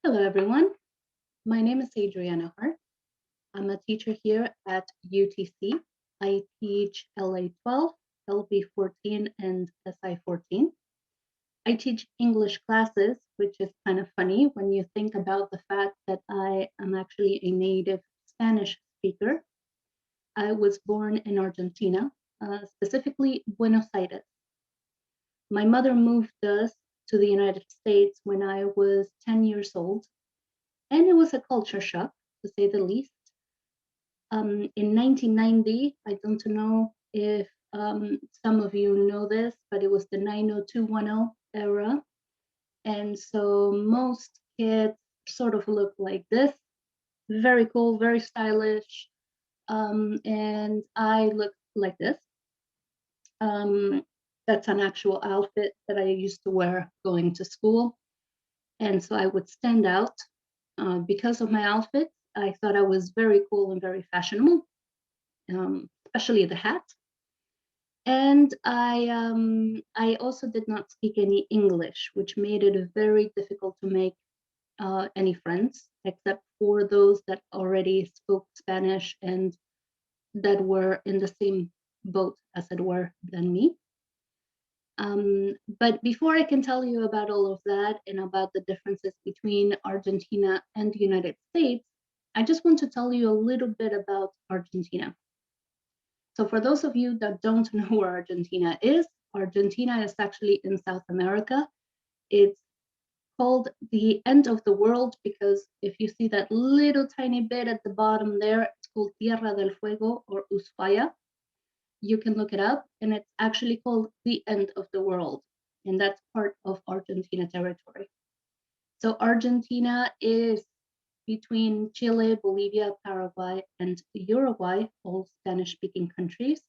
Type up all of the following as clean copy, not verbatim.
Hello, everyone. My name is Adriana Harts. I'm a teacher here at UTC. I teach LA 12, LB 14, and SI 14. I teach English classes, which is kind of funny when you think about the fact that I am actually a native Spanish speaker. I was born in Argentina, specifically Buenos Aires. My mother moved us to the United States when I was 10 years old, and it was a culture shock, to say the least. In 1990, I don't know if some of you know this, but it was the 90210 era. And so most kids sort of look like this, very cool, very stylish. And I look like this. Um, that's an actual outfit that I used to wear going to school. And so I would stand out because of my outfit. I thought I was very cool and very fashionable, especially the hat. And I also did not speak any English, which made it very difficult to make any friends, except for those that already spoke Spanish and that were in the same boat, as it were, than me. But before I can tell you about all of that and about the differences between Argentina and the United States, I just want to tell you a little bit about Argentina. So for those of you that don't know where Argentina is actually in South America. It's called the end of the world because if you see that little tiny bit at the bottom there, it's called Tierra del Fuego or Ushuaia. You can look it up, and it's actually called the end of the world, and that's part of Argentina territory. So Argentina is between Chile, Bolivia, Paraguay, and Uruguay, all Spanish-speaking countries.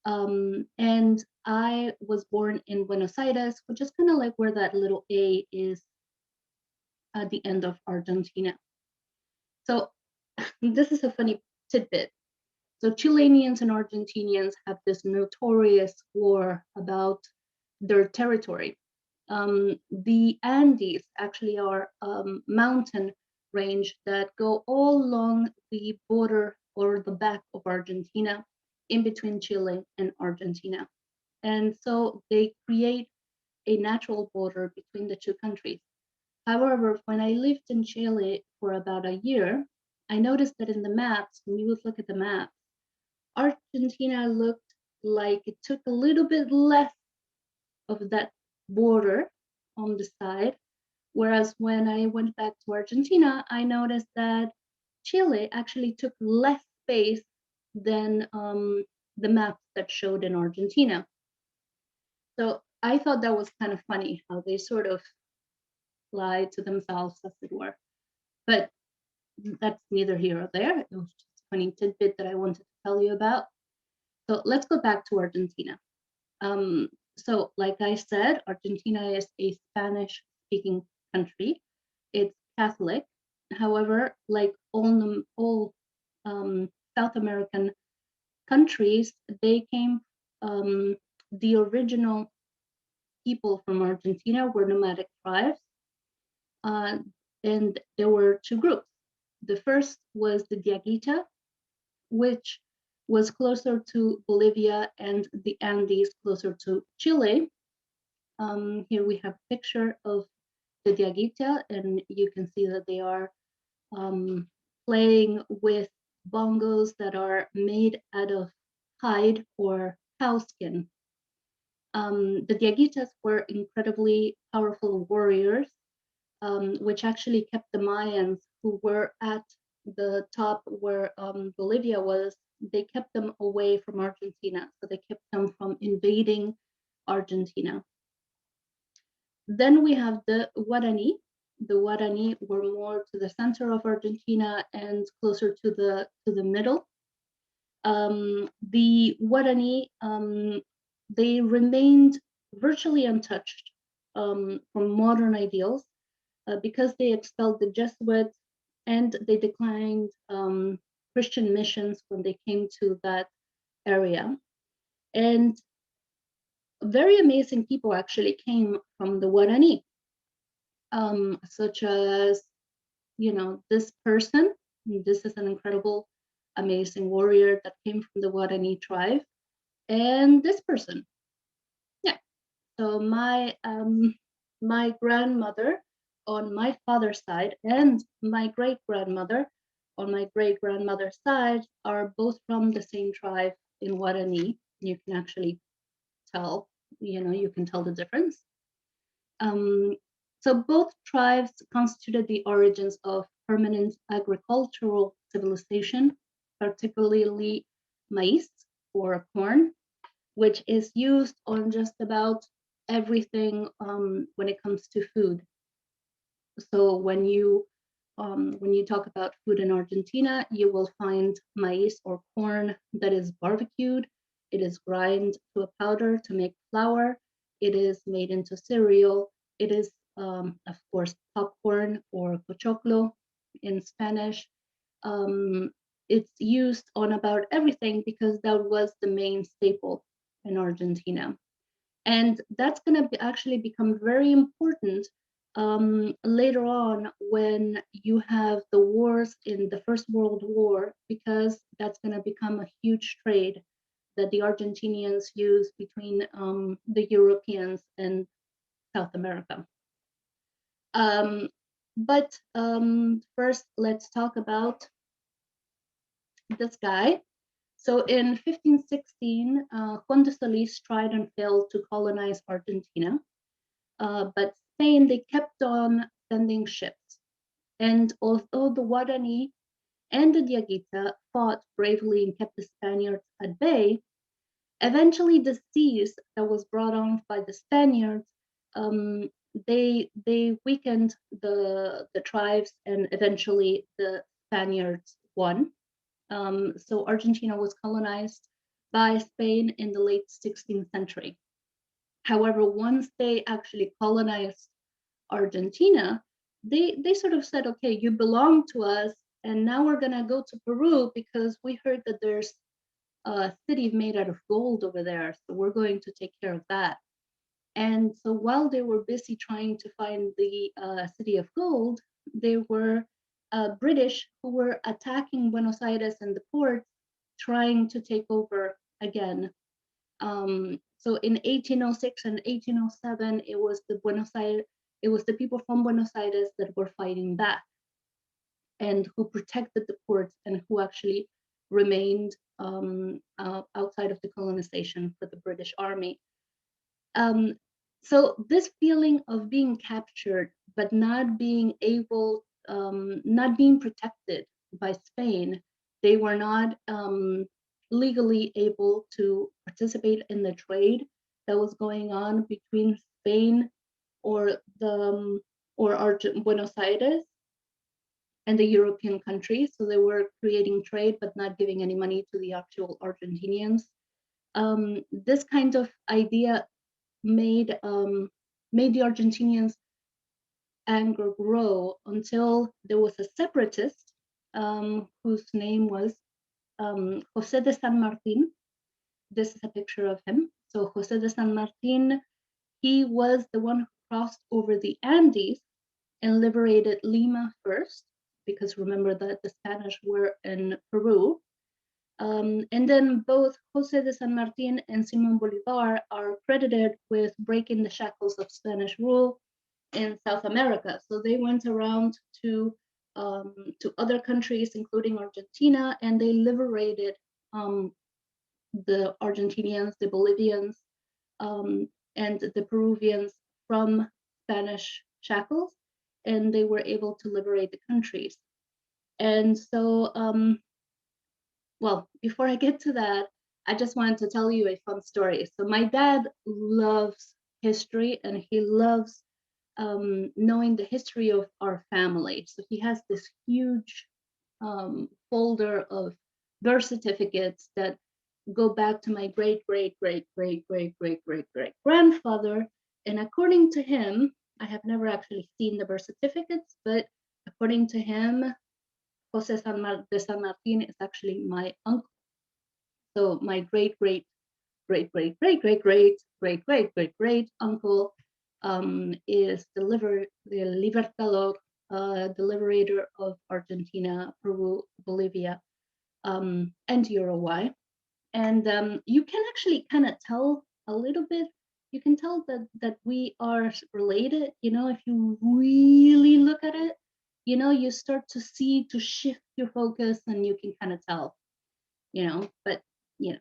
And I was born in Buenos Aires, which is kind of like where that little A is at the end of Argentina. So this is a funny tidbit. So Chileans and Argentinians have this notorious war about their territory. The Andes actually are mountain range that go all along the border or the back of Argentina in between Chile and Argentina. And so they create a natural border between the two countries. However, when I lived in Chile for about a year, I noticed that in the maps, when you would look at the map, Argentina looked like it took a little bit less of that border on the side. Whereas when I went back to Argentina, I noticed that Chile actually took less space than the maps that showed in Argentina. So I thought that was kind of funny how they sort of lied to themselves, as it were. But that's neither here or there. It was just a funny tidbit that I wanted to tell you about. So let's go back to Argentina. So, like I said, Argentina is a Spanish speaking country. It's Catholic. However, like all South American countries, they came, the original people from Argentina were nomadic tribes. Uh, and there were two groups. The first was the Diaguita, which was closer to Bolivia and the Andes closer to Chile. Here we have a picture of the Diaguita, and you can see that they are playing with bongos that are made out of hide or cow skin. The Diaguitas were incredibly powerful warriors, which actually kept the Mayans who were at the top where Bolivia was, they kept them away from Argentina. So they kept them from invading Argentina. Then we have the Guarani. The Guarani were more to the center of Argentina and closer to the middle. The Guarani, they remained virtually untouched from modern ideals because they expelled the Jesuits and they declined Christian missions when they came to that area. And very amazing people actually came from the Wadani, such as this person, this is an incredible, amazing warrior that came from the Guarani tribe, and this person. Yeah. So my grandmother on my father's side and my great grandmother on my great grandmother's side are both from the same tribe in Wadani. You can actually tell, you can tell the difference. Um, so both tribes constituted the origins of permanent agricultural civilization, particularly maize or corn, which is used on just about everything when it comes to food. So when you talk about food in Argentina, you will find maize or corn that is barbecued. It is ground to a powder to make flour. It is made into cereal. It is, of course, popcorn or pochoclo in Spanish. Um, it's used on about everything because that was the main staple in Argentina. And that's going to actually become very important later on when you have the wars in the First World War, because that's going to become a huge trade that the Argentinians use between the Europeans and South America. But first, let's talk about this guy. So in 1516, Juan de Solis tried and failed to colonize Argentina. But Spain, they kept on sending ships. And although the Wadani and the Diaguita fought bravely and kept the Spaniards at bay, eventually the siege that was brought on by the Spaniards, they weakened the tribes, and eventually the Spaniards won. So Argentina was colonized by Spain in the late 16th century. However, once they actually colonized Argentina, they sort of said, okay, you belong to us, and now we're gonna go to Peru because we heard that there's a city made out of gold over there, so we're going to take care of that. And so while they were busy trying to find the city of gold, they were British who were attacking Buenos Aires and the ports, trying to take over again. So in 1806 and 1807, it was the people from Buenos Aires that were fighting back and who protected the ports and who actually remained outside of the colonization for the British Army. So this feeling of being captured but not being able, not being protected by Spain, they were not legally able to participate in the trade that was going on between Spain or the Buenos Aires and the European countries. So they were creating trade but not giving any money to the actual Argentinians. This kind of idea made the Argentinians' anger grow until there was a separatist whose name was José de San Martín. This is a picture of him. So José de San Martín, he was the one who crossed over the Andes and liberated Lima first, because remember that the Spanish were in Peru. And then both José de San Martín and Simón Bolívar are credited with breaking the shackles of Spanish rule in South America. So they went around to other countries, including Argentina, and they liberated the Argentinians, the Bolivians, and the Peruvians from Spanish shackles, and they were able to liberate the countries. And so, well, before I get to that, I just wanted to tell you a fun story. So my dad loves history, and he loves knowing the history of our family. So he has this huge folder of birth certificates that go back to my great great great great great great great great grandfather. And according to him, I have never actually seen the birth certificates, but according to him, Jose de San Martin is actually my uncle. So my great great great great great great great great great great great uncle is the Libertador the liberator of Argentina, Peru, Bolivia, and Uruguay. And you can actually kind of tell a little bit. You can tell that we are related. If you really look at it, you start to shift your focus, and you can kind of tell. But you know.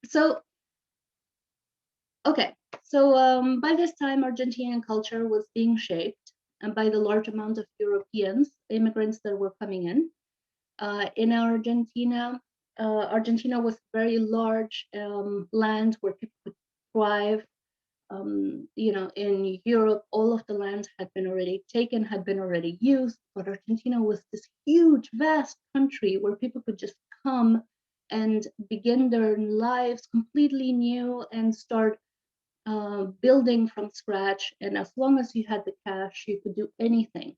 So okay, so by this time, Argentinian culture was being shaped and by the large amount of Europeans, immigrants that were coming in. In Argentina was very large land where people could thrive. In Europe, all of the land had been already taken, had been already used, but Argentina was this huge, vast country where people could just come and begin their lives completely new and start building from scratch. And as long as you had the cash, you could do anything.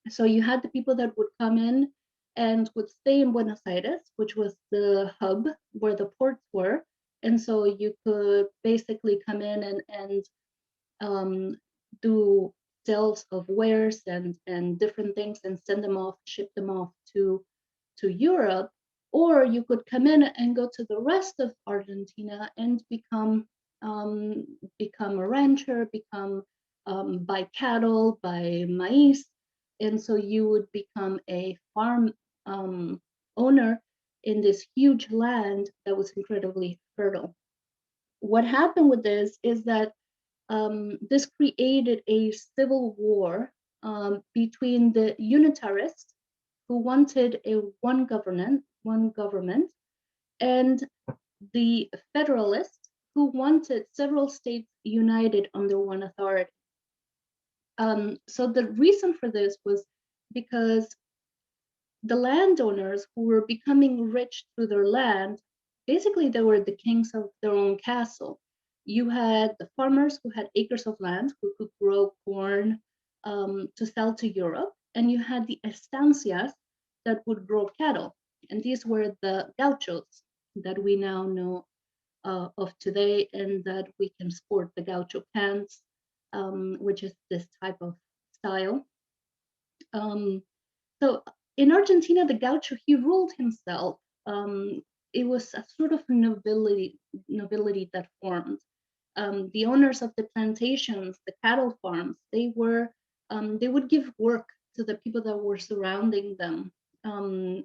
So you had the people that would come in and would stay in Buenos Aires, which was the hub where the ports were. And so you could basically come in and do sales of wares and different things and send them off, ship them off to Europe. Or you could come in and go to the rest of Argentina and become a rancher, buy cattle, buy maize, and so you would become a farm owner in this huge land that was incredibly fertile. What happened with this is that this created a civil war between the unitarists who wanted a one government, and the federalists who wanted several states united under one authority. So the reason for this was because the landowners who were becoming rich through their land, basically they were the kings of their own castle. You had the farmers who had acres of land who could grow corn to sell to Europe, and you had the estancias that would grow cattle, and these were the gauchos that we now know of today, and that we can sport the gaucho pants, which is this type of style. So in Argentina, the gaucho, he ruled himself. It was a sort of nobility that formed. The owners of the plantations, the cattle farms, they would give work to the people that were surrounding them.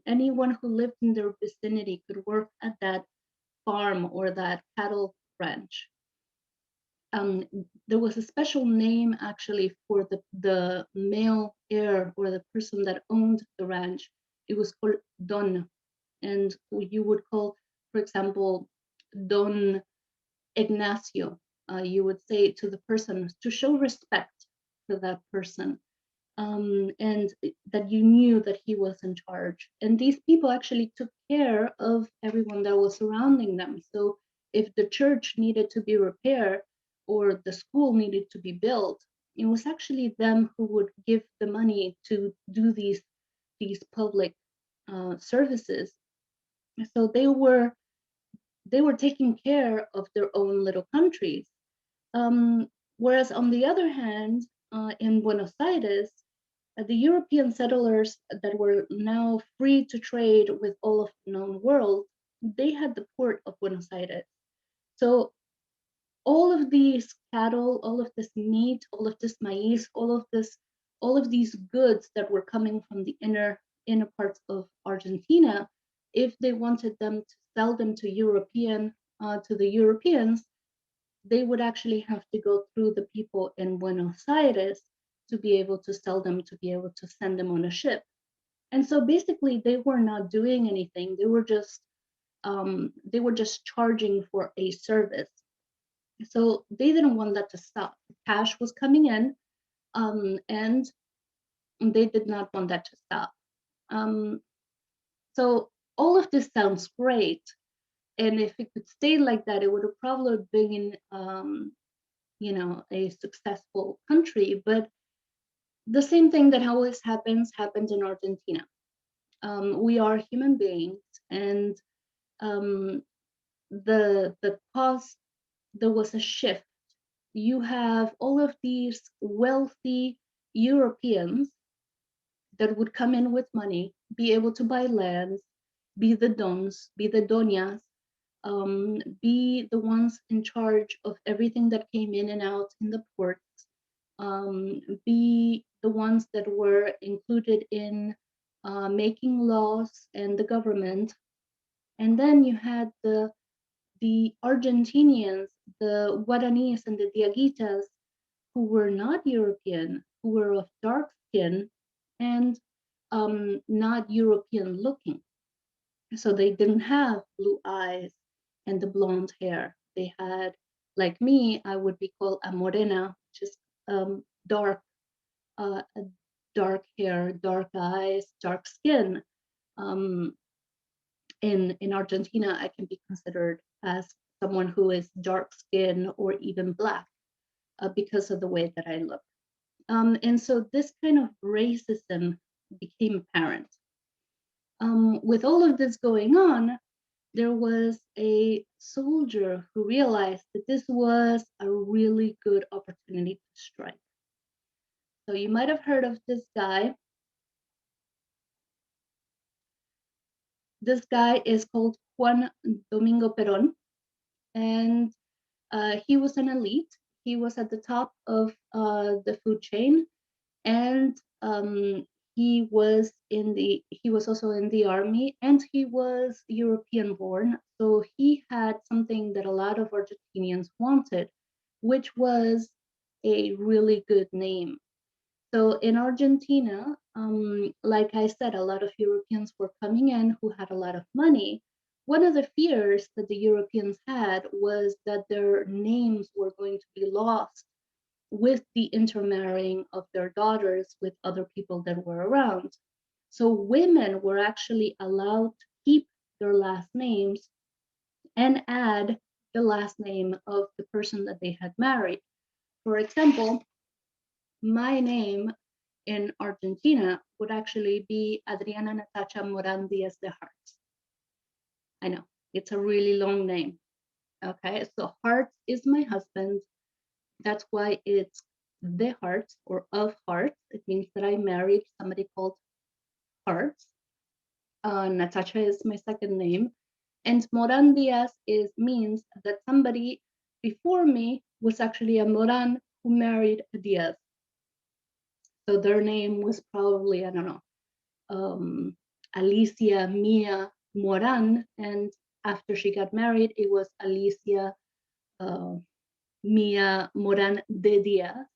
Anyone who lived in their vicinity could work at that farm or that cattle ranch. There was a special name actually for the male heir or the person that owned the ranch. It was called Don, and you would call, for example, Don Ignacio. You would say to the person to show respect for that person, and that you knew that he was in charge. And these people actually took care of everyone that was surrounding them. So if the church needed to be repaired or the school needed to be built, it was actually them who would give the money to do these public services. So they were taking care of their own little countries. Whereas on the other hand, in Buenos Aires, the European settlers that were now free to trade with all of the known world, they had the port of Buenos Aires. So all of these cattle, all of this meat, all of this maize, all of these goods that were coming from the inner parts of Argentina, if they wanted them to sell them to the Europeans, they would actually have to go through the people in Buenos Aires to be able to sell them, to be able to send them on a ship. And so basically they were not doing anything. They were just charging for a service. So they didn't want that to stop. Cash was coming in, and they did not want that to stop. So all of this sounds great, and if it could stay like that, it would have probably been, a successful country. But the same thing that always happens in Argentina. We are human beings, and the cause, there was a shift. You have all of these wealthy Europeans that would come in with money, be able to buy lands, be the dons, be the doñas, be the ones in charge of everything that came in and out in the ports, be the ones that were included in making laws and the government. And then you had the Argentinians, the Guadanese and the Diaguitas, who were not European, who were of dark skin and not European looking. So they didn't have blue eyes and the blonde hair. They had, like me, I would be called a morena, just dark, uh, dark hair, dark eyes, dark skin. Um, in Argentina, I can be considered as someone who is dark skin or even black because of the way that I look. And so this kind of racism became apparent. With all of this going on, there was a soldier who realized that this was a really good opportunity to strike. So you might have heard of this guy. This guy is called Juan Domingo Perón, and he was an elite. He was at the top of the food chain, and he was also in the army, and he was European born. So he had something that a lot of Argentinians wanted, which was a really good name. So in Argentina, like I said, a lot of Europeans were coming in who had a lot of money. One of the fears that the Europeans had was that their names were going to be lost with the intermarrying of their daughters with other people that were around. So women were actually allowed to keep their last names and add the last name of the person that they had married. For example, my name in Argentina would actually be Adriana Natacha Moran Diaz de Harts. I know, it's a really long name. Okay, so Harts is my husband. That's why it's the Harts or of Harts. It means that I married somebody called Harts. Natacha is my second name. And Moran Diaz means that somebody before me was actually a Moran who married a Diaz. So their name was probably, I don't know, Alicia Mia Moran. And after she got married, it was Alicia uh, Mia Moran de Diaz.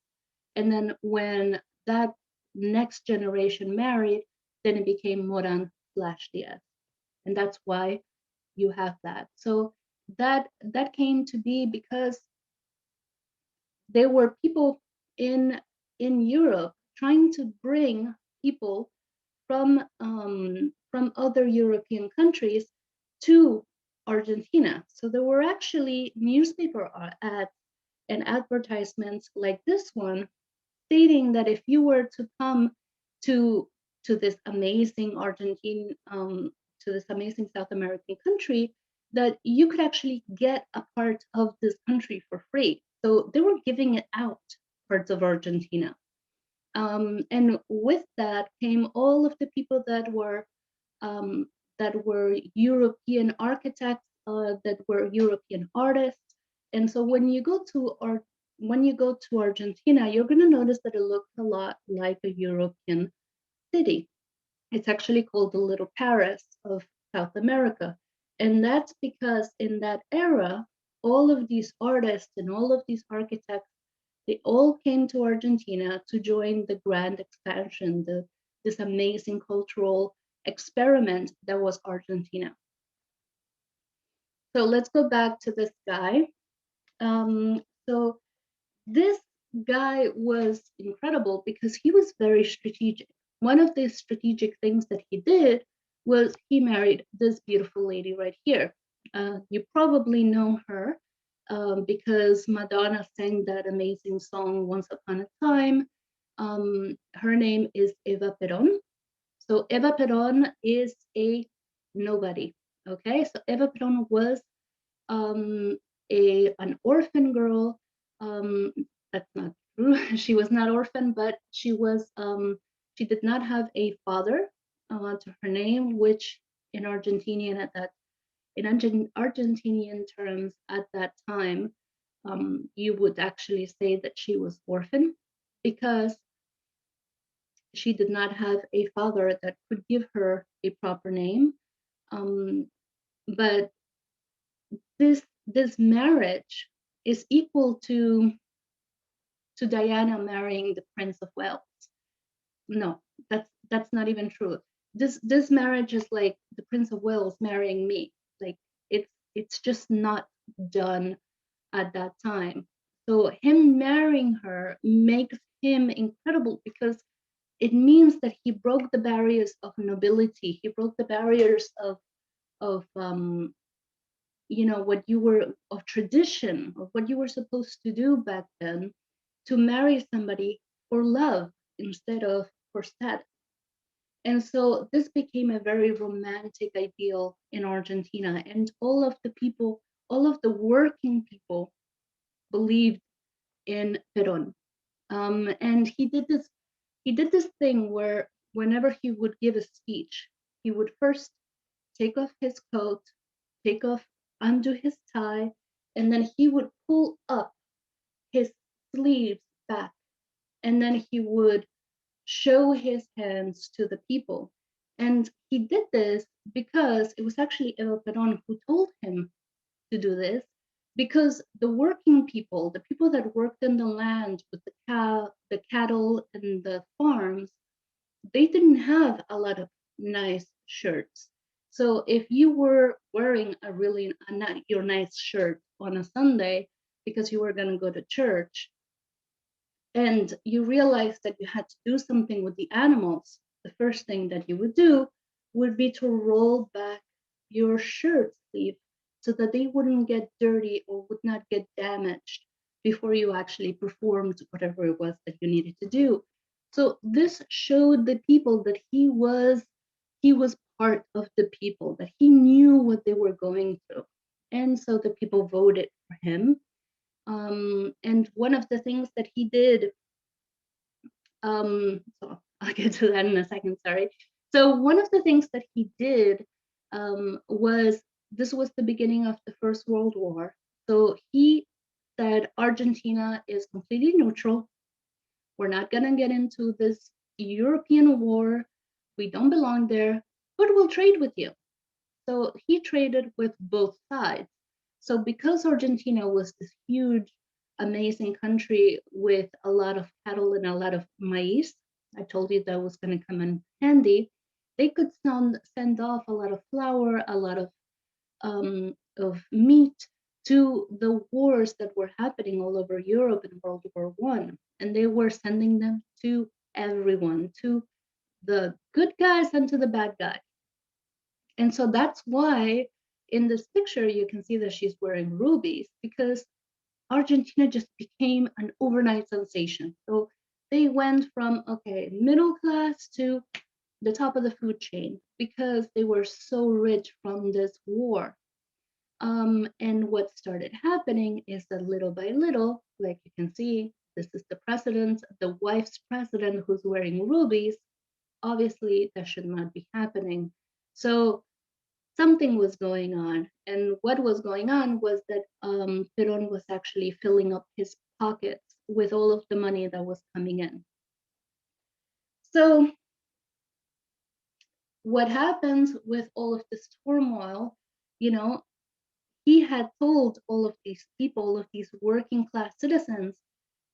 And then when that next generation married, then it became Moran / Diaz. And that's why you have that. So that came to be because there were people in Europe trying to bring people from other European countries to Argentina. So there were actually newspaper ads and advertisements like this one stating that if you were to come to this amazing Argentine to this amazing South American country, that you could actually get a part of this country for free. So they were giving it out, parts of Argentina. And with that came all of the people um, that were European architects, that were European artists. And so when you go to Argentina, you're going to notice that it looks a lot like a European city. It's actually called the Little Paris of South America. And that's because in that era, all of these artists and all of these architects, they all came to Argentina to join the grand expansion, this amazing cultural experiment that was Argentina. So let's go back to this guy. So this guy was incredible because he was very strategic. One of the strategic things that he did was he married this beautiful lady right here. You probably know her because Madonna sang that amazing song Once Upon a Time. Her name is Eva Peron. So Eva Peron is a nobody. Okay, so Eva Peron was um, an orphan girl. Um, that's not true. She was not orphaned, but she did not have a father to her name, which in Argentinian at that in Argentinian terms at that time, you would actually say that she was orphan because she did not have a father that could give her a proper name. Um, but this marriage is equal to Diana marrying the Prince of Wales. No, that's not even true. This marriage is like the Prince of Wales marrying me. Like it's just not done at that time. So him marrying her makes him incredible because it means that he broke the barriers of nobility. He broke the barriers of what you were of tradition of what you were supposed to do back then, to marry somebody for love instead of for status. And so this became a very romantic ideal in Argentina, and all of the people, all of the working people believed in Perón. And he did this thing where whenever he would give a speech, he would first take off his coat, take off, undo his tie, and then he would pull up his sleeves back, and then he would show his hands to the people. And he did this because it was actually Eva Perón who told him to do this, because the working people, the people that worked in the land with the cattle and the farms, they didn't have a lot of nice shirts. So if you were wearing your nice shirt on a Sunday because you were going to go to church, and you realized that you had to do something with the animals, the first thing that you would do would be to roll back your shirt sleeve so that they wouldn't get dirty or would not get damaged before you actually performed whatever it was that you needed to do. So this showed the people that he was part of the people, that he knew what they were going through. And so the people voted for him. And one of the things that he did, so I'll get to that in a second, sorry. So one of the things that he did was, this was the beginning of the First World War. So he said Argentina is completely neutral. We're not going to get into this European war. We don't belong there, but we'll trade with you. So he traded with both sides. So because Argentina was this huge, amazing country with a lot of cattle and a lot of maize, I told you that was going to come in handy, they could send off a lot of flour, a lot of meat to the wars that were happening all over Europe in World War One, and they were sending them to everyone, to the good guys and to the bad guys. And so that's why in this picture you can see that she's wearing rubies, because Argentina just became an overnight sensation. So they went from, okay, middle class to the top of the food chain because they were so rich from this war. And what started happening is that little by little, like you can see, this is the president, the wife's president who's wearing rubies. Obviously, that should not be happening. So something was going on. And what was going on was that Perón was actually filling up his pockets with all of the money that was coming in. So what happens with all of this turmoil, you know, he had told all of these people, all of these working class citizens,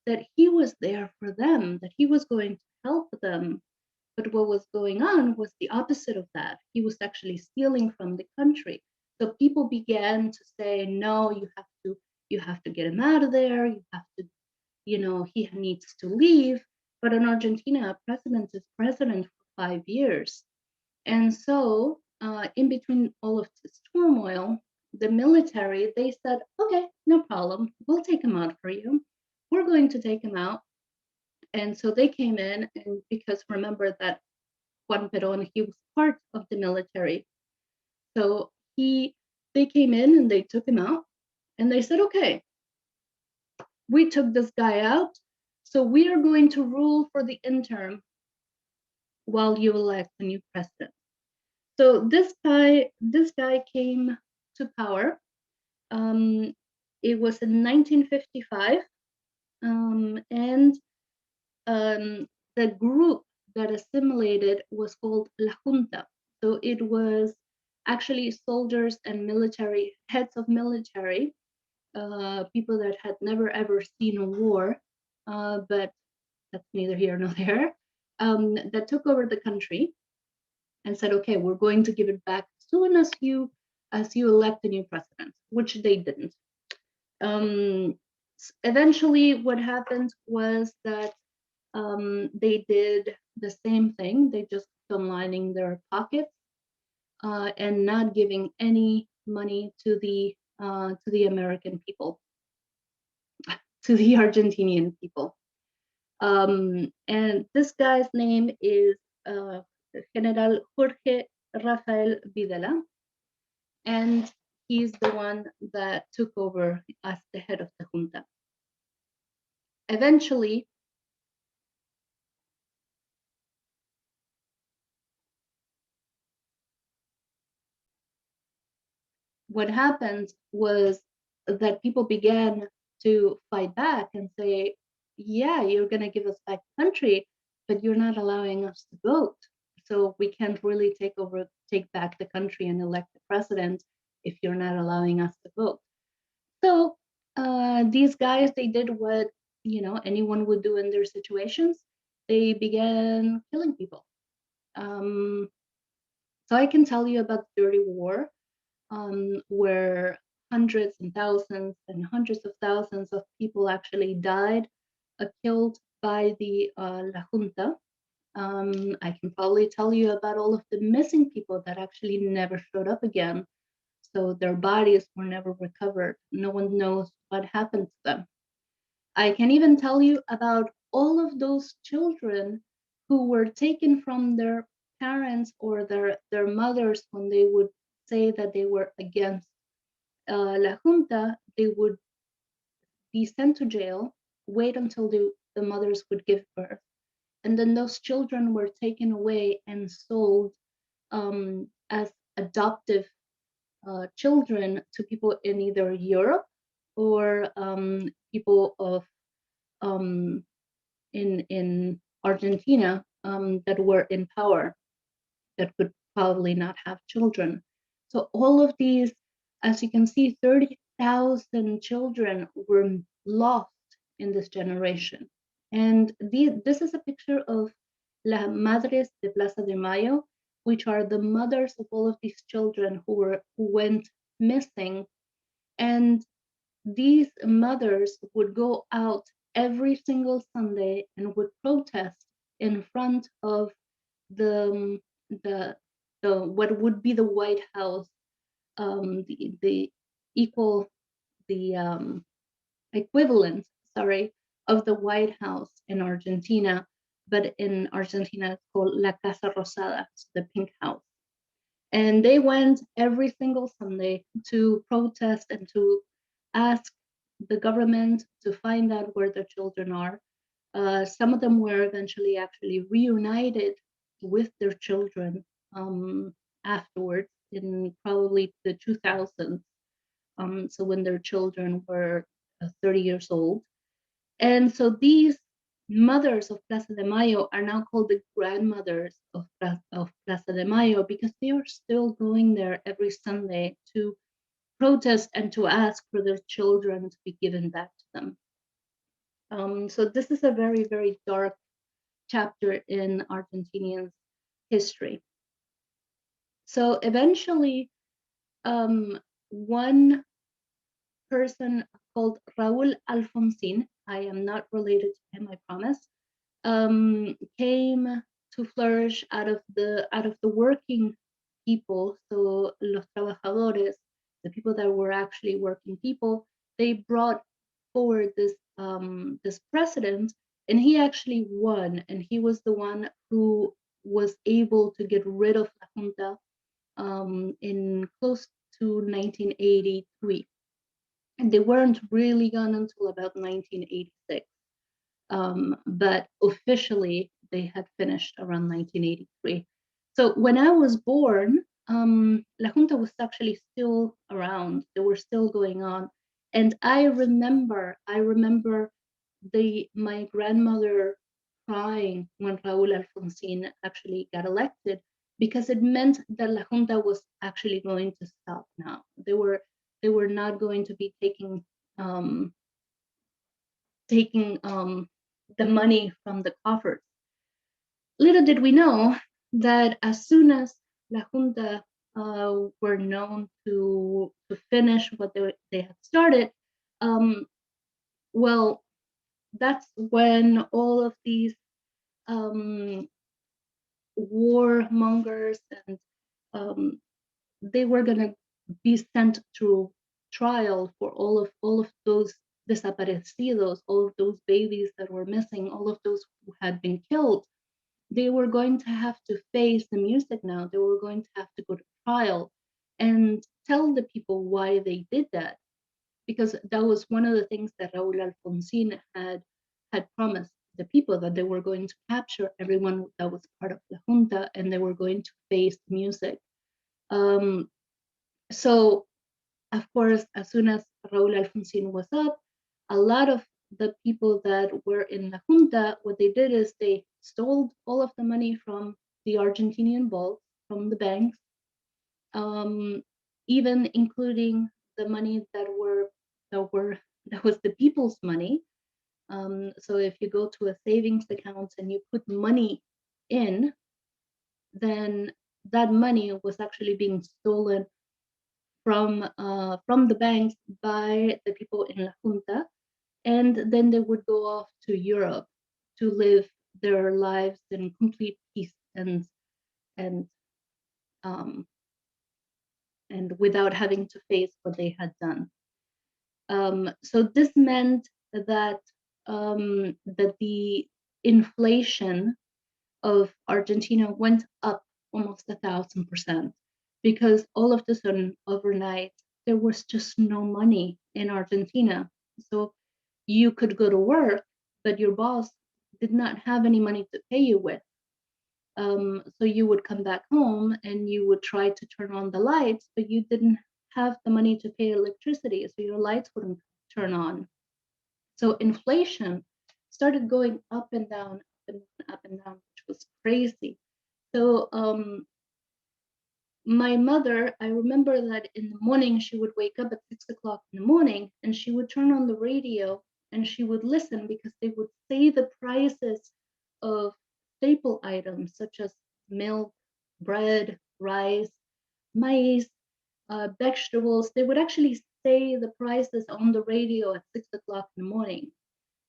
that he was there for them, that he was going to help them. But what was going on was the opposite of that. He was actually stealing from the country. So people began to say, no, you have to get him out of there. You have to, he needs to leave. But in Argentina, a president is president for 5 years. And so in between all of this turmoil, the military, they said, okay, no problem. We'll take him out for you. We're going to take him out. And so they came in, and because remember that Juan Perón, he was part of the military. So they came in and they took him out, and they said, okay, we took this guy out, So we are going to rule for the interim while you elect a new president. So this guy came to power. Um, it was in 1955, and um, the group that assimilated was called La Junta. So it was actually soldiers and military heads of military, people that had never ever seen a war, but that's neither here nor there, that took over the country and said, okay, we're going to give it back as soon as you elect a new president, which they didn't. Eventually, what happened was that they did the same thing. They just kept on lining their pockets and not giving any money to the American people, to the Argentinian people. And this guy's name is uh, General Jorge Rafael Videla, and he's the one that took over as the head of the junta. Eventually, what happened was that people began to fight back and say, yeah, you're going to give us back the country, but you're not allowing us to vote. So we can't really take back the country and elect the president if you're not allowing us to vote. So these guys, they did what anyone would do in their situations. They began killing people. Um, so I can tell you about the dirty war, where hundreds and hundreds of thousands of people actually died, killed by the La Junta. I can probably tell you about all of the missing people that actually never showed up again. So their bodies were never recovered. No one knows what happened to them. I can even tell you about all of those children who were taken from their parents or their mothers when they would say that they were against La Junta. They would be sent to jail, wait until the mothers would give birth, and then those children were taken away and sold as adoptive children to people in either Europe or people of um, in Argentina that were in power that could probably not have children. So all of these, as you can see, 30,000 children were lost in this generation. And this is a picture of Las Madres de Plaza de Mayo, which are the mothers of all of these children who went missing. And these mothers would go out every single Sunday and would protest in front of the the what would be the White House, the equal the equivalent, sorry, of the White House in Argentina, but in Argentina it's called La Casa Rosada, the Pink House. And they went every single Sunday to protest and to ask the government to find out where their children are. Some of them were eventually actually reunited with their children afterwards in probably the 2000s. So when their children were 30 years old. And so these mothers of Plaza de Mayo are now called the grandmothers of Plaza de Mayo because they are still going there every Sunday to protest and to ask for their children to be given back to them. So this is a very, very dark chapter in Argentinian history. So eventually, one person called Raúl Alfonsín, I am not related to him, I promise, came to flourish out of the working people. So los trabajadores, the people that were actually working people, they brought forward this president, and he actually won, and he was the one who was able to get rid of La Junta in close to 1983, and they weren't really gone until about 1986. but officially they had finished around 1983. So when I was born, La Junta was actually still around. They were still going on, and I remember my grandmother crying when Raúl Alfonsín actually got elected, because it meant that La Junta was actually going to stop now. They were not going to be um, taking the money from the coffers. Little did we know that as soon as La Junta were known to finish what they had started, um, well, that's when all of these um, warmongers and um, they were going to be sent to trial for all of those desaparecidos, all of those babies that were missing, all of those who had been killed. They were going to have to face the music now. They were going to have to go to trial and tell the people why they did that, because that was one of the things that Raúl Alfonsín had promised the people, that they were going to capture everyone that was part of the junta and they were going to face music. Um, so, of course, as soon as Raúl Alfonsín was up, a lot of the people that were in the junta, what they did is they stole all of the money from the Argentinian vaults, from the banks, um, even including the money that was the people's money. So if you go to a savings account and you put money in, then that money was actually being stolen from the banks by the people in La Junta, and then they would go off to Europe to live their lives in complete peace and um, and without having to face what they had done. So this meant that the inflation of Argentina went up almost 1,000%, because all of a sudden overnight there was just no money in Argentina. So you could go to work, but your boss did not have any money to pay you with. So you would come back home and you would try to turn on the lights, but you didn't have the money to pay electricity, so your lights wouldn't turn on. So inflation started going up and down, up and down, which was crazy. So my mother, I remember that in the morning she would wake up at 6 o'clock in the morning and she would turn on the radio and she would listen, because they would say the prices of staple items such as milk, bread, rice, maize, vegetables. They would actually say the prices on the radio at 6 o'clock in the morning.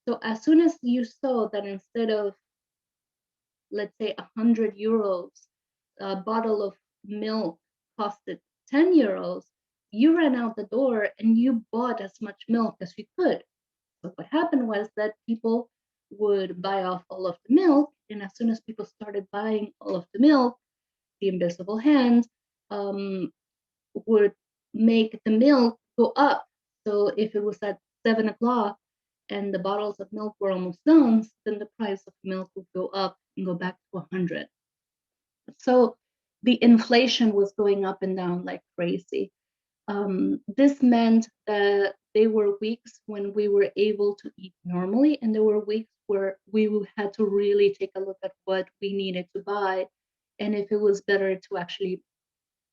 So as soon as you saw that instead of, let's say, 100 euros, a bottle of milk costed 10 euros, you ran out the door and you bought as much milk as you could. So what happened was that people would buy off all of the milk, and as soon as people started buying all of the milk, the invisible hand um, would make the milk go up. So if it was at 7 o'clock and the bottles of milk were almost done, then the price of milk would go up and go back to 100. So the inflation was going up and down like crazy. This meant that there were weeks when we were able to eat normally, and there were weeks where we had to really take a look at what we needed to buy, and if it was better to actually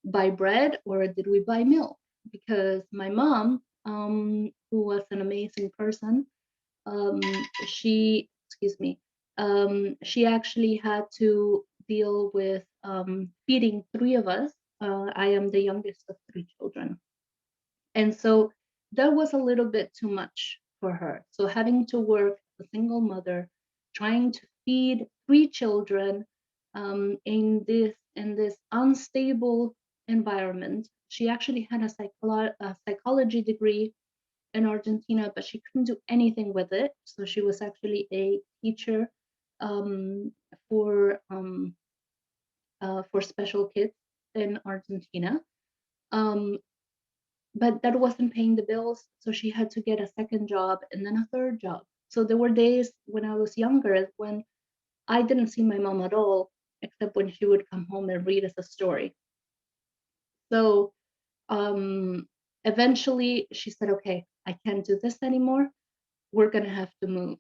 buy bread or did we buy milk? Because my mom, who was an amazing person, um, excuse me, she actually had to deal with feeding three of us. I am the youngest of three children. And so that was a little bit too much for her. So having to work as a single mother, trying to feed three children in this unstable environment. She actually had a psychology degree in Argentina, but she couldn't do anything with it. So she was actually a teacher um, for um, for special kids in Argentina. Um, but that wasn't paying the bills, so she had to get a second job and then a third job. So there were days when I was younger when I didn't see my mom at all, except when she would come home and read us a story. So um, eventually she said, okay, I can't do this anymore. We're going to have to move.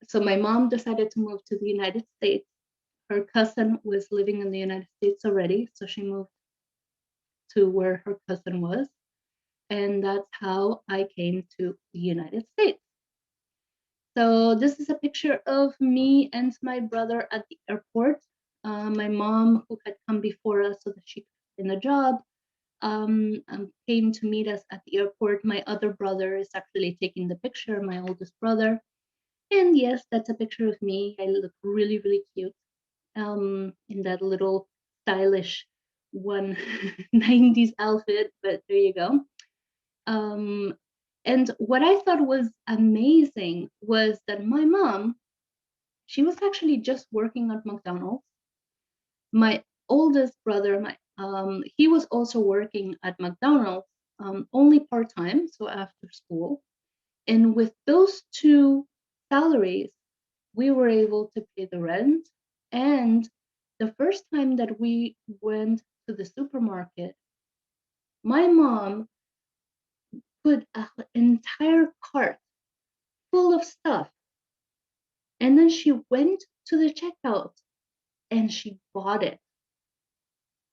So my mom decided to move to the United States. Her cousin was living in the United States already, so she moved to where her cousin was. And that's how I came to the United States. So this is a picture of me and my brother at the airport. My mom, who had come before us so that she could get in a job, came to meet us at the airport. My other brother is actually taking the picture, my oldest brother. And yes, that's a picture of me. I look really, really cute in that little stylish one 90s outfit, but there you go. Um, and what I thought was amazing was that my mom, she was actually just working at McDonald's. My oldest brother, he was also working at McDonald's, only part-time, so after school. And with those two salaries, we were able to pay the rent. And the first time that we went to the supermarket, my mom put an entire cart full of stuff. And then she went to the checkout and she bought it.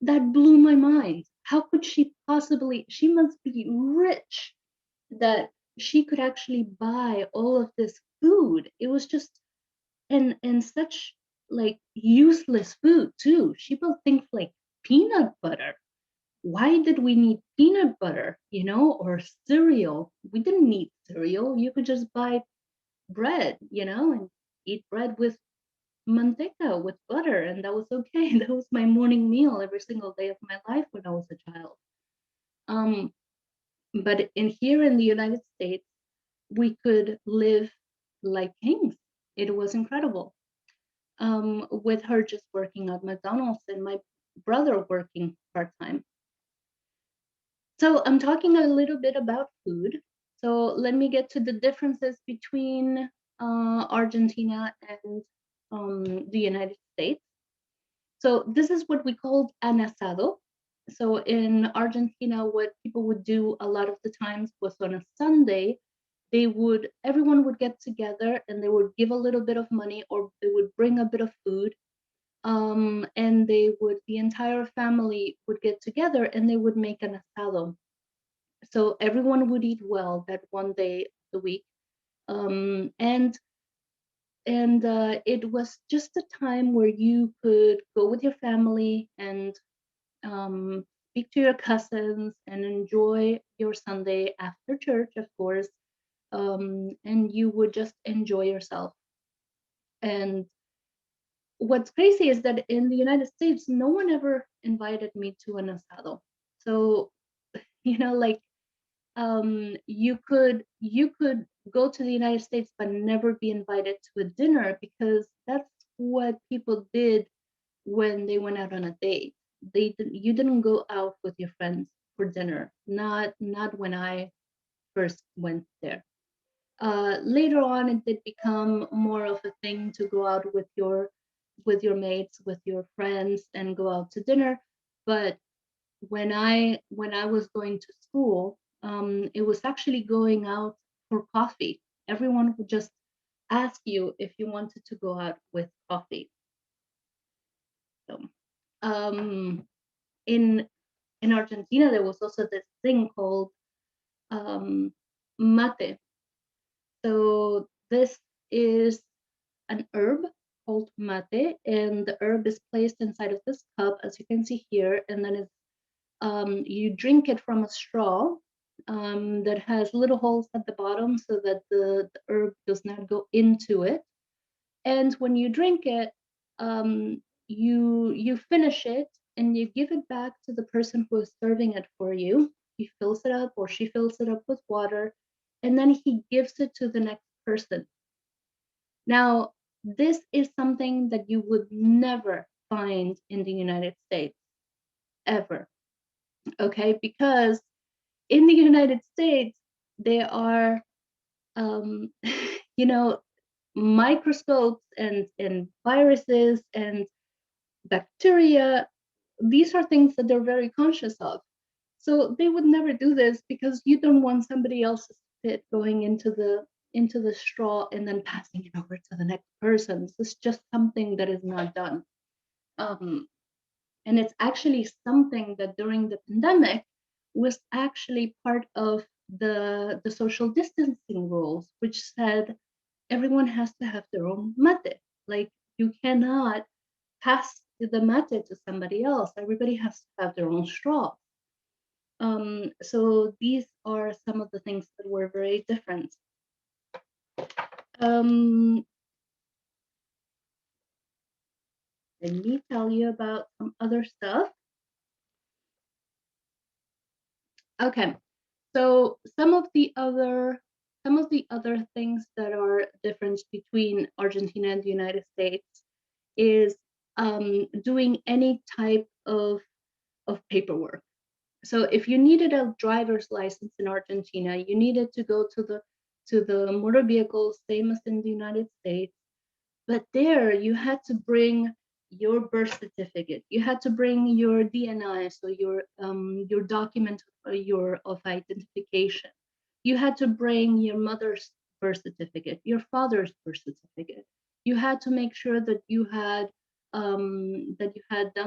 That blew my mind. How could she possibly? She must be rich that she could actually buy all of this food. It was just and such like useless food too. She bought things like peanut butter. Why did we need peanut butter, or cereal? We didn't need cereal. You could just buy bread, and eat bread with manteca, with butter, and that was okay. That was my morning meal every single day of my life when I was a child. Um, but in here in the United States, we could live like kings. It was incredible. With her just working at McDonald's and my brother working part time. So I'm talking a little bit about food. So let me get to the differences between Argentina and the United States. So this is what we called an asado. So in Argentina, what people would do a lot of the times was on a Sunday, everyone would get together and they would give a little bit of money or they would bring a bit of food. And the entire family would get together and they would make an asado. So everyone would eat well that one day of the week. And it was just a time where you could go with your family and speak to your cousins and enjoy your Sunday after church, of course. And you would just enjoy yourself. And what's crazy is that in the United States, no one ever invited me to an asado. So, like you could go to the United States but never be invited to a dinner because that's what people did when they went out on a date. You didn't go out with your friends for dinner. Not when I first went there. Later on, it did become more of a thing to go out with your mates, with your friends, and go out to dinner. But when I was going to school, it was actually going out for coffee. Everyone would just ask you if you wanted to go out with coffee. So, um, in in Argentina, there was also this thing called um, mate. So this is an herb called mate, and the herb is placed inside of this cup, as you can see here, and then you drink it from a straw that has little holes at the bottom so that the herb does not go into it. And when you drink it, you finish it and you give it back to the person who is serving it for you. He fills it up or she fills it up with water, and then he gives it to the next person. Now, this is something that you would never find in the United States, ever. Okay, because in the United States, there are, um, you know, microscopes and viruses and bacteria. These are things that they're very conscious of. So they would never do this because you don't want somebody else's spit going into the straw and then passing it over to the next person. So it's just something that is not done. Um, and it's actually something that during the pandemic was actually part of the social distancing rules, which said everyone has to have their own mate. Like you cannot pass the mate to somebody else. Everybody has to have their own straw. So these are some of the things that were very different. Um, Let me tell you about some other stuff. Okay, so some of the other things that are different between Argentina and the United States is doing any type of paperwork. So if you needed a driver's license in Argentina, you needed to go to the motor vehicle, same as in the United States. But there you had to bring your birth certificate. You had to bring your DNI, so your document your of identification. You had to bring your mother's birth certificate, your father's birth certificate. You had to make sure that you had done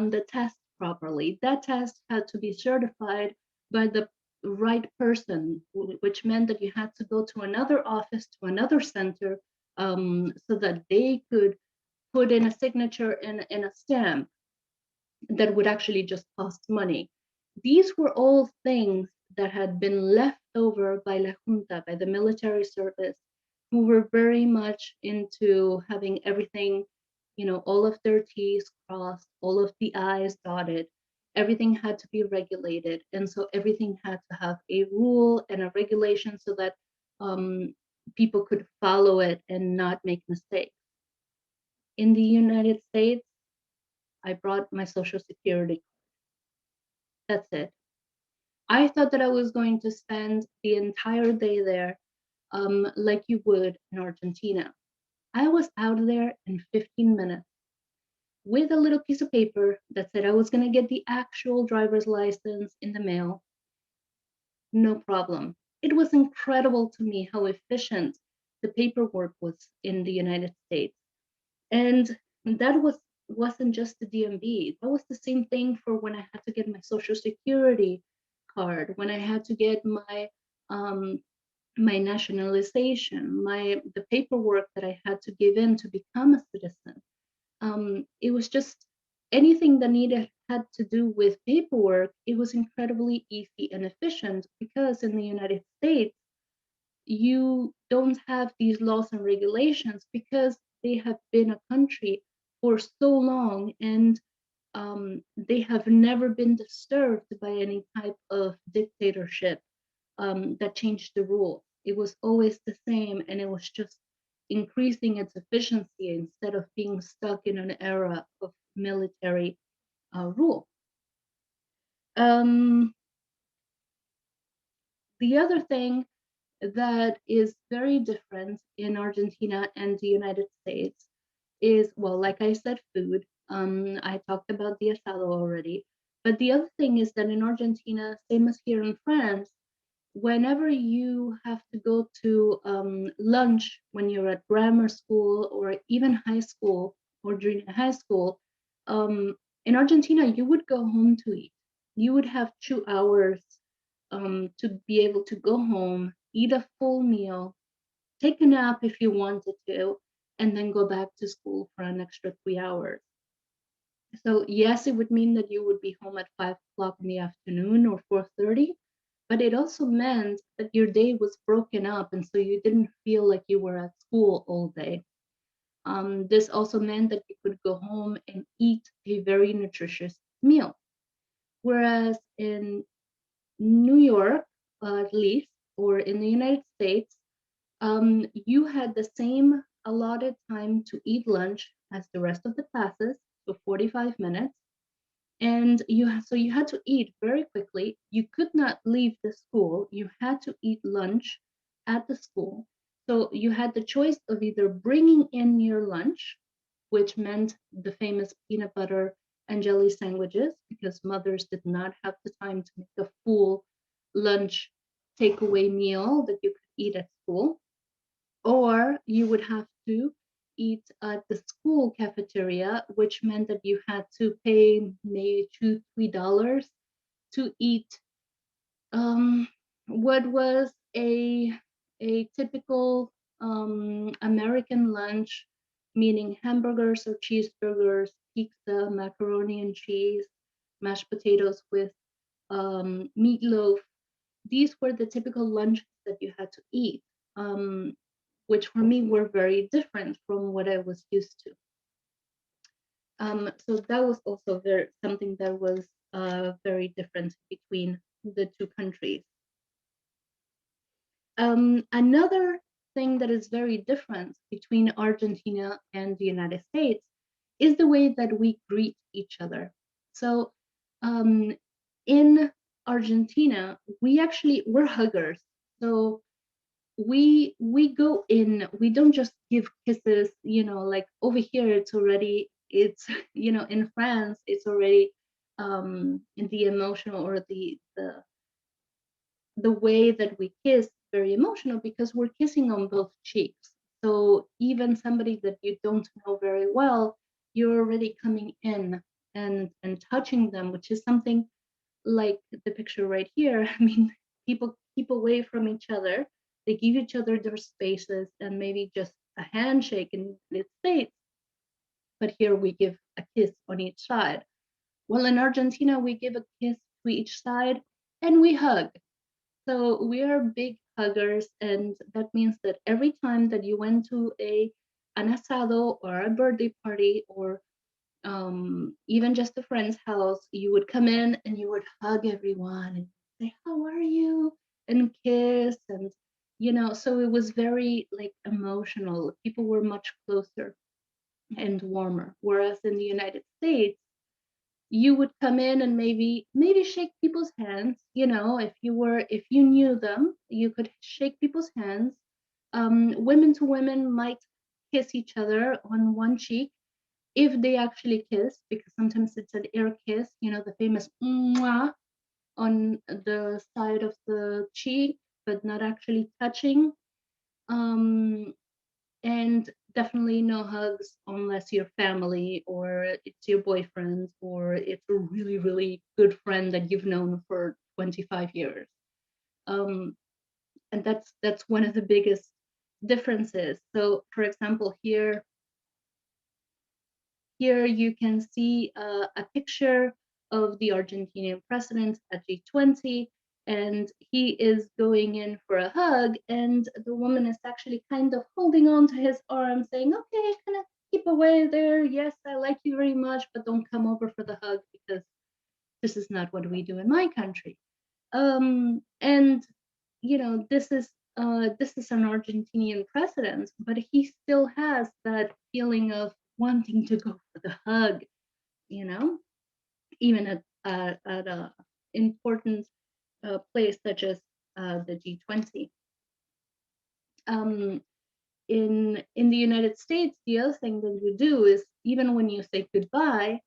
the test properly. That test had to be certified by the right person, which meant that you had to go to another office, to another center, so that they could put in a signature and a stamp that would actually just cost money. These were all things that had been left over by La Junta, by the military service, who were very much into having everything, all of their T's crossed, all of the I's dotted. Everything had to be regulated. And so everything had to have a rule and a regulation so that people could follow it and not make mistakes. In the United States, I brought my social security. That's it. I thought that I was going to spend the entire day there, like you would in Argentina. I was out there in 15 minutes with a little piece of paper that said I was going to get the actual driver's license in the mail. No problem. It was incredible to me how efficient the paperwork was in the United States. And that wasn't just the DMV. That was the same thing for when I had to get my social security card, when I had to get um, my nationalization, the paperwork that I had to give in to become a citizen. It was just anything that needed had to do with paperwork. It was incredibly easy and efficient because in the United States you don't have these laws and regulations because they have been a country for so long, and they have never been disturbed by any type of dictatorship that changed the rules. It was always the same, and it was just increasing its efficiency instead of being stuck in an era of military rule. Um, the other thing that is very different in Argentina and the United States is, well, like I said, food. I talked about the asado already. But the other thing is that in Argentina, same as here in France, whenever you have to go to lunch when you're at grammar school or even high school or junior high school, in Argentina, you would go home to eat. You would have 2 hours to be able to go home, eat a full meal, take a nap if you wanted to, and then go back to school for an extra 3 hours. So yes, it would mean that you would be home at 5 o'clock in the afternoon or 4:30, but it also meant that your day was broken up, and so you didn't feel like you were at school all day. This also meant that you could go home and eat a very nutritious meal. Whereas in New York, at least, or in the United States, you had the same allotted time to eat lunch as the rest of the classes, so 45 minutes. And so you had to eat very quickly. You could not leave the school. You had to eat lunch at the school. So you had the choice of either bringing in your lunch, which meant the famous peanut butter and jelly sandwiches, because mothers did not have the time to make a full lunch takeaway meal that you could eat at school, or you would have to eat at the school cafeteria, which meant that you had to pay maybe $2, $3 to eat what was a typical American lunch, meaning hamburgers or cheeseburgers, pizza, macaroni and cheese, mashed potatoes with meatloaf. These were the typical lunches that you had to eat, which for me were very different from what I was used to. So that was also very something that was very different between the two countries. Another thing that is very different between Argentina and the United States is the way that we greet each other. So in Argentina, we're huggers. So we go in, we don't just give kisses, like over here it's in France it's already in the emotional or the way that we kiss very emotional because we're kissing on both cheeks. So even somebody that you don't know very well, you're already coming in and touching them, which is something like the picture right here. I mean, people keep away from each other. They give each other their spaces and maybe just a handshake in the United States. But here we give a kiss on each side. Well, in Argentina, we give a kiss to each side and we hug. So we are big huggers, and that means that every time that you went to an asado or a birthday party or even just a friend's house, you would come in and you would hug everyone and say, "How are you?" and kiss, and so it was very like emotional. People were much closer and warmer. Whereas in the United States, you would come in and maybe shake people's hands, if you knew them, you could shake people's hands. Women to women might kiss each other on one cheek if they actually kiss, because sometimes it's an air kiss, the famous mwah on the side of the cheek, but not actually touching. Um, and definitely no hugs unless you're family or it's your boyfriend or it's a really, really good friend that you've known for 25 years. Um, and that's one of the biggest differences. So, for example, here you can see a picture of the Argentinian president at G20, and he is going in for a hug, and the woman is actually kind of holding on to his arm, saying, "Okay, kind of keep away there. Yes, I like you very much, but don't come over for the hug because this is not what we do in my country." And this is an Argentinian president, but he still has that feeling of wanting to go for the hug, you know, even at a important place such as the G20. Um, in the United States, the other thing that you do is even when you say goodbye,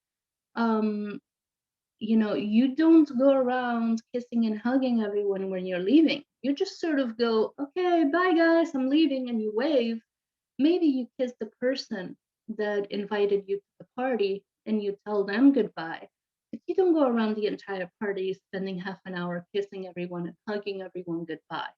um, you don't go around kissing and hugging everyone when you're leaving. You just sort of go, "Okay, bye guys, I'm leaving," and you wave. Maybe you kiss the person that invited you to the party and you tell them goodbye. But you don't go around the entire party spending half an hour kissing everyone and hugging everyone goodbye.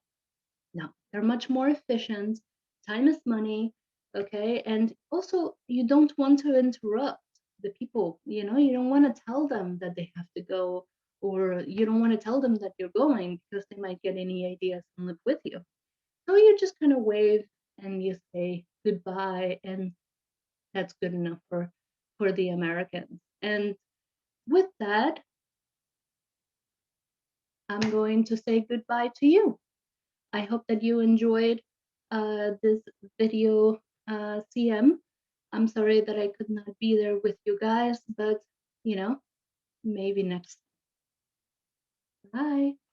No, they're much more efficient. Time is money, okay? And also, you don't want to interrupt the people, you don't want to tell them that they have to go, or you don't want to tell them that you're going because they might get any ideas and live with you. So you just kind of wave and you say goodbye, and that's good enough for the Americans. And with that, I'm going to say goodbye to you. I hope that you enjoyed this video, CM. I'm sorry that I could not be there with you guys, but maybe next time. Bye.